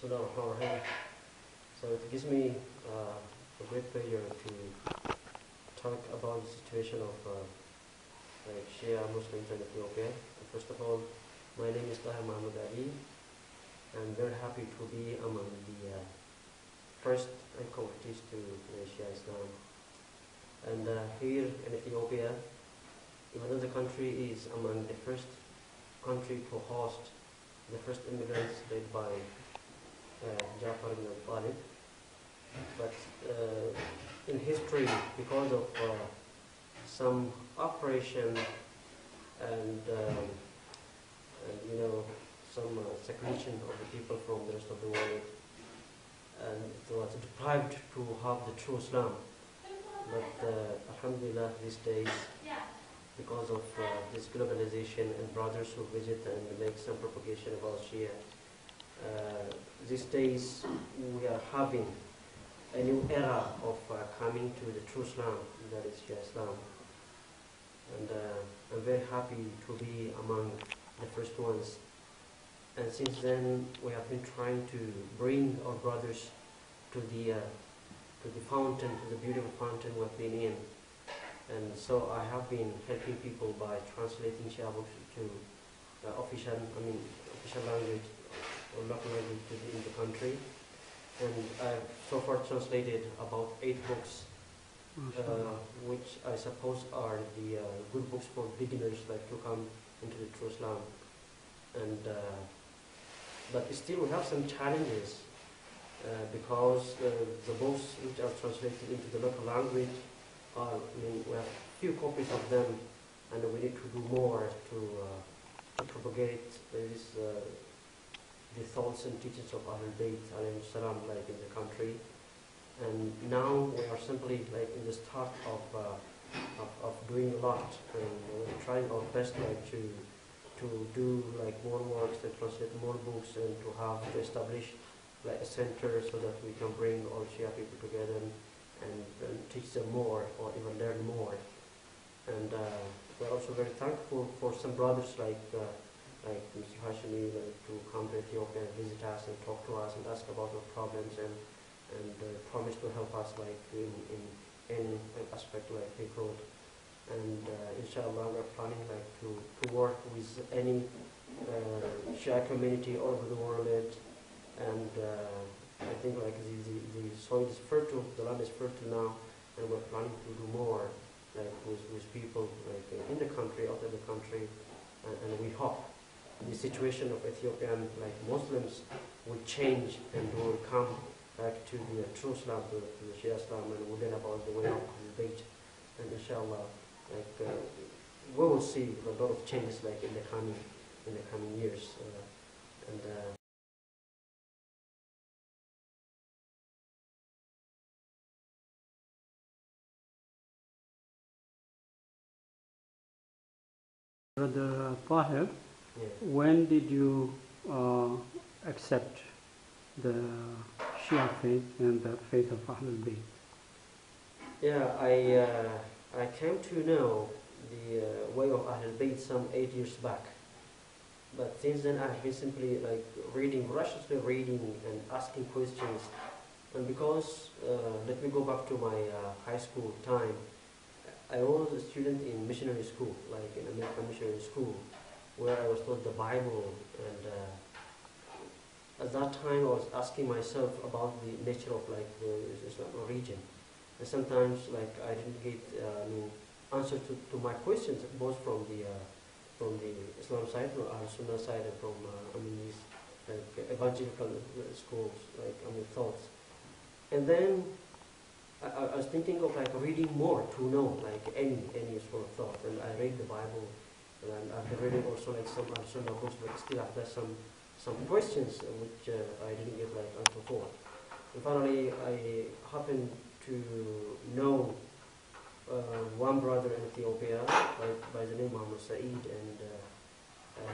Bismillahirrahmanirrahim. So it gives me a great pleasure to talk about the situation of Shia Muslims in Ethiopia. First of all, my name is Tahir Muhammad Ali. I'm very happy to be among the first convertees to Shia Islam. And here in Ethiopia, even though the country is among the first country to host the first immigrants led by Jafar ibn Talib, but in history, because of some operation and some seclusion of the people from the rest of the world, and it was deprived to have the true Islam. But alhamdulillah, these days, because of this globalization and brothers who visit and make some propagation about Shia, these days we are having a new era of coming to the true Islam, that is Shia Islam. And I'm very happy to be among the first ones. And since then, we have been trying to bring our brothers to the fountain, to the beautiful fountain we've been in. And so I have been helping people by translating Shia books to official language or local language in the country. And I've so far translated about 8 books, which I suppose are the good books for beginners like to come into the true Islam. And but still we have some challenges because the books which are translated into the local language are, we have few copies of them, and we need to do more to propagate the thoughts and teachings of Ahlul Bayt alayhi salam, like in the country. And now we are simply like in the start of doing a lot, and we're trying our best like to do like more works, to translate more books, and to establish like a center so that we can bring all Shia people together and teach them more or even learn more. And we're also very thankful for some brothers like Mr. Hashimi to come to Ethiopia and visit us and talk to us and ask about our problems and promise to help us like in any aspect like they could. And inshallah, we're planning like to work with any Shia community all over the world. And I think like the soil is fertile, the land is fertile now, and we're planning to do more like with people like in the country, outside the country, and we hope the situation of Ethiopian like Muslims will change and will come back to the true Islam, to the Shia Islam, and we'll learn about the way of the Bayt. And inshallah, like we will see a lot of changes like in the coming years. Brother Tahir, Yeah. when did you accept the Shia faith and the faith of Ahlul Bayt? Yeah, I came to know the way of Ahlul Bayt some 8 years back. But since then I've been simply like voraciously reading and asking questions. And because, let me go back to my high school time. I was a student in missionary school, like in American missionary school, where I was taught the Bible. And at that time I was asking myself about the nature of like the Islamic religion. And sometimes like I didn't get answers to my questions, both from the Islam side, from Al-Sunnah side, and from these like evangelical schools, like thoughts. And then I was thinking of like reading more to know like any sort of thought, and I read the Bible, and I've been reading also like some Sunnah books, but still I've got some questions which I didn't get like answer for. And finally, I happened to know one brother in Ethiopia by the name Muhammad Saeed, and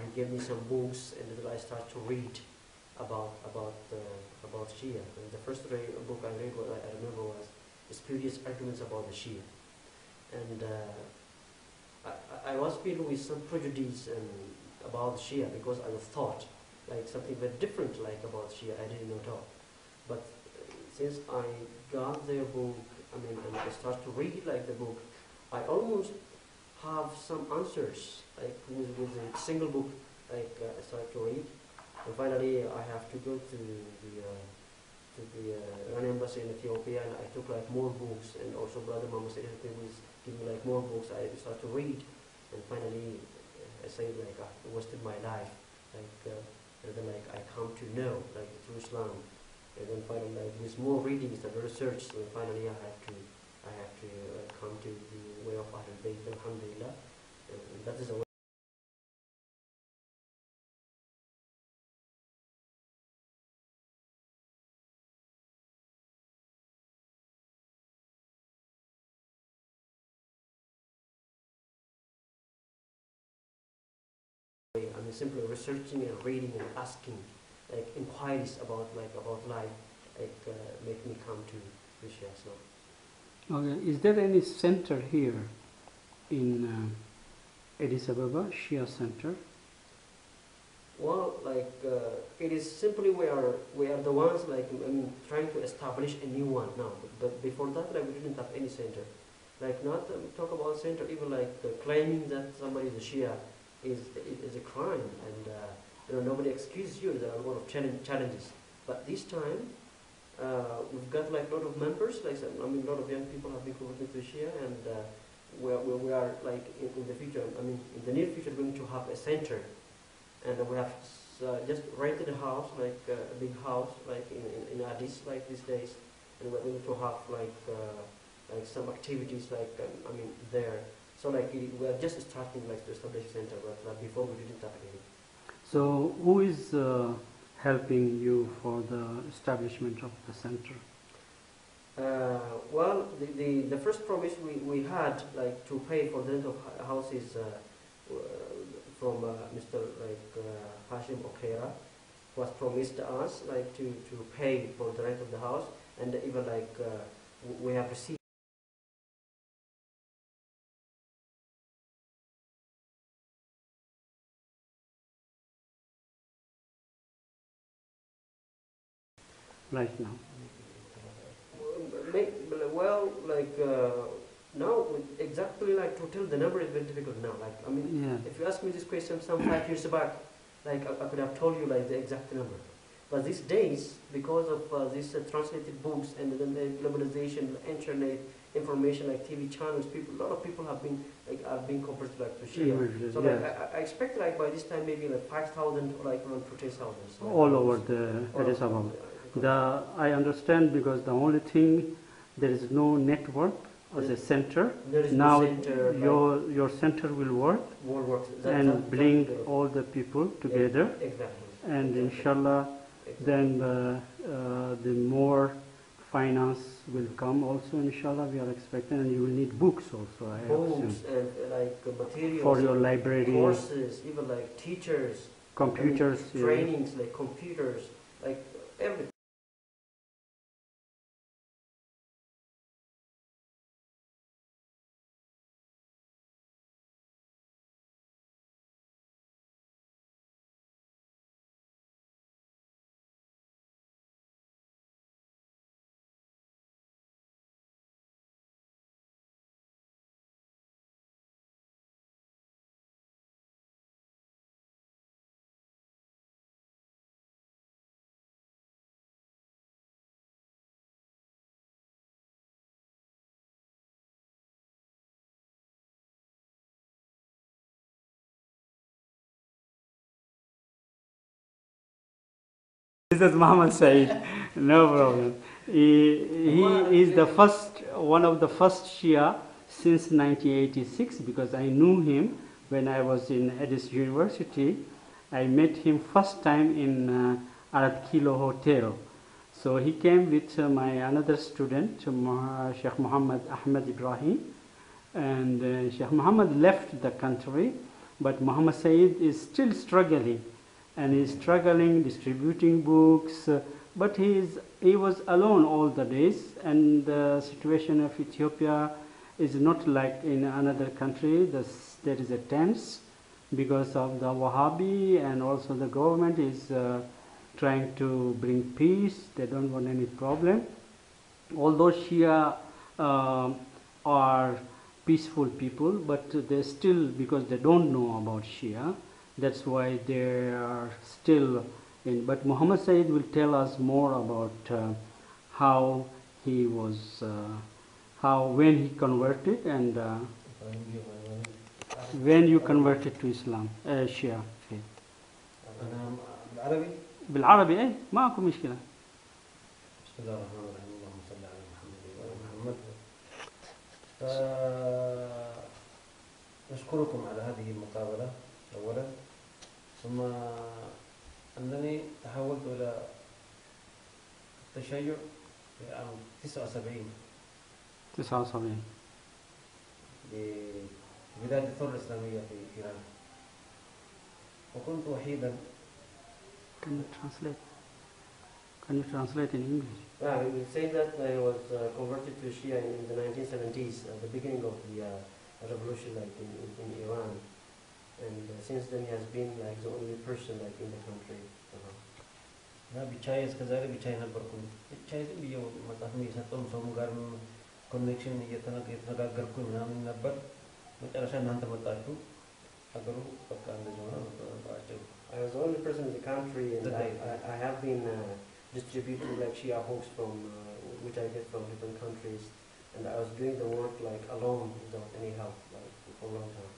he gave me some books, and then I started to read about Shia. And the first book I read, what I remember, was Spurious Arguments about the Shia. And I was filled with some prejudice about Shia because I thought like something very different like about Shia. I didn't know at all. But since I got their book, I mean, and I start to read like the book, I almost have some answers like with a single book. Like I start to read, and finally I have to go to the Iran embassy in Ethiopia, and I took like more books, and also Brother Muhammad said he was giving like more books. I start to read, and finally I say like I wasted my life, and then like I come to know like through Islam, and then finally like with more readings and research, so finally I have to come to the way of Ahlul Bayt, alhamdulillah, and that is a way I mean simply researching and reading and asking like inquiries about life make me come to Shia Islam. Okay. Is there any center here in Addis Ababa, Shia Center? Well, like it is simply we are the ones like I mean, trying to establish a new one now. But before that, like we didn't have any center. Like not talk about center, even like claiming that somebody is a Shia is a crime, and you know nobody excuses you. There are a lot of challenges. But this time we've got like a lot of members. Like I mean, a lot of young people have been converted to Shia, and we are like in the future. I mean, in the near future, going to have a center. And we have just rented a house, like a big house, like in Addis, like these days, and we're going to have like some activities, like I mean there. So like we are just starting like to establish a center, but like, before we didn't have any. So who is helping you for the establishment of the center? Well, the first promise we had like to pay for the rent of houses. From Mr. Hashim Okera was promised us like to pay for the rent of the house, and even like we have received Right now. well like now exactly like to tell the number is very difficult now. Like I mean, Yeah. if you ask me this question some 5 years back, like I could have told you like the exact number. But these days, because of these translated books and then the globalization, internet, information like TV channels, a lot of people have been converted like to Shia. So like I expect like by this time maybe like 5,000 or like around 20,000. So all over the Addis Ababa. I understand because the only thing, there is no network as a center. There is now no center, your center will work and bring all the people together. Exactly. And inshallah, then the more finance will come also, inshallah, we are expecting, and you will need books also, I books and like materials for your library, courses, even like teachers, computers, I mean, trainings, like computers, like everything. This is Muhammad Said, no problem. He is the first, one of the first Shia since 1986, because I knew him when I was in Addis University. I met him first time in Arat Kilo Hotel. So he came with my another student, Sheikh Muhammad Ahmed Ibrahim, and Sheikh Muhammad left the country, but Muhammad Said is still struggling. And he's struggling, distributing books, but he was alone all the days, and the situation of Ethiopia is not like in another country. There is a tense because of the Wahhabi, and also the government is trying to bring peace. They don't want any problem. Although Shia are peaceful people, but they still, because they don't know about Shia, that's why they are still in. But Muhammad Said will tell us more about how he was, when he converted, and when you converted to Islam, Shia faith. أنا بالعربي. بالعربي إيه ماكو مشكلة. بسم الله الرحمن الرحيم اللهم صل على محمد وعلى محمد. نشكركم على هذه المقابلة أولا، ثم أنني تحولت إلى التشيع في عام 79 ببلاد الثورة الإسلامية في إيران، وكنت وحيدا. Can you translate in English? Yeah, we would say that I was converted to Shia in the 1970s, at the beginning of the revolution, like in Iran, and since then he has been like the only person like in the country. እና ብቻዬ እስከዛሬ ብቻዬ ነበርኩኝ። ብቻዬ ዝም ብዬ መጽሐፍም እየሰጠሁ ሰው ጋር ኮኔክሽን እየተነጋገርኩኝ ምናምን ነበር። መጨረሻ እናንተ መጣችሁ። ሀገሩ በቃ እንደዚህ ሆነ። I was the only person in the country, and I have been distributing like Shia books from which I get from different countries, and I was doing the work like alone without any help like for a long time.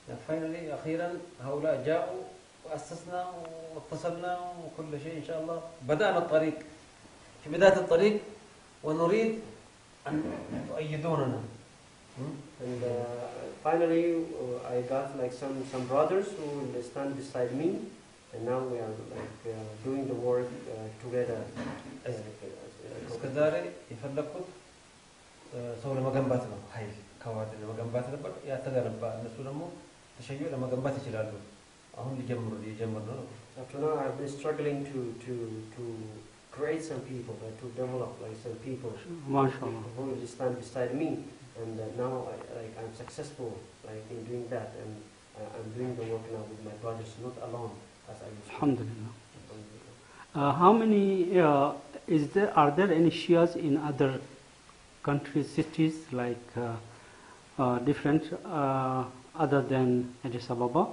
And finally أخيرا هؤلاء جاءوا وأسسنا واتصلنا وكل شيء إن شاء الله. بدأنا الطريق في بداية الطريق ونريد أن تؤيدوننا. And finally I got like some brothers who will stand beside me, and now we are like doing the work together. እስከዛሬ የፈለኩት ሰው ለመገንባት ነው፣ ኃይል ከዋድ ለመገንባት ነበር ያተገነባ። እነሱ ደግሞ ተሸዩ ለመገንባት ይችላሉ። አሁን ሊጀምር ነው። Up to now I've been struggling to create some people, to develop like some people who will stand beside me, and now I'm successful like in doing that, and I'm doing the work now with my brothers, not alone as I used to. Alhamdulillah. How many are there any Shias in other countries, cities like different other than Addis Ababa?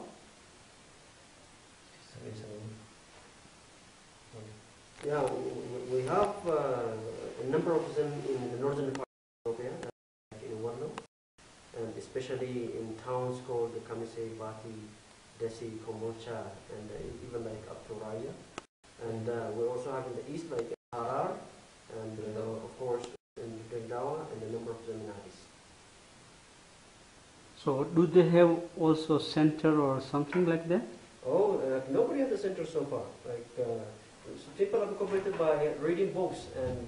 Yeah, we have a number of them in the northern part of Ethiopia, like in Wallo, and especially in towns called Kamise, Bati, Desi, Komolcha, and even like up to Raya. And we also have in the east like Harar, and of course in Gagdawa, and a number of them in Addis. So do they have also center or something like that? Oh, nobody has a center so far. Like people have converted by reading books and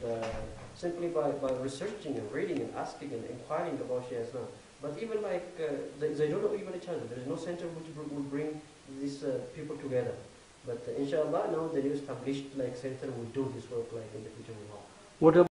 simply by researching and reading and asking and inquiring about Shia Islam. But even like they don't know even each other. There is no center which will bring these people together. But inshallah, now the new established like center will do this work like in the future. What about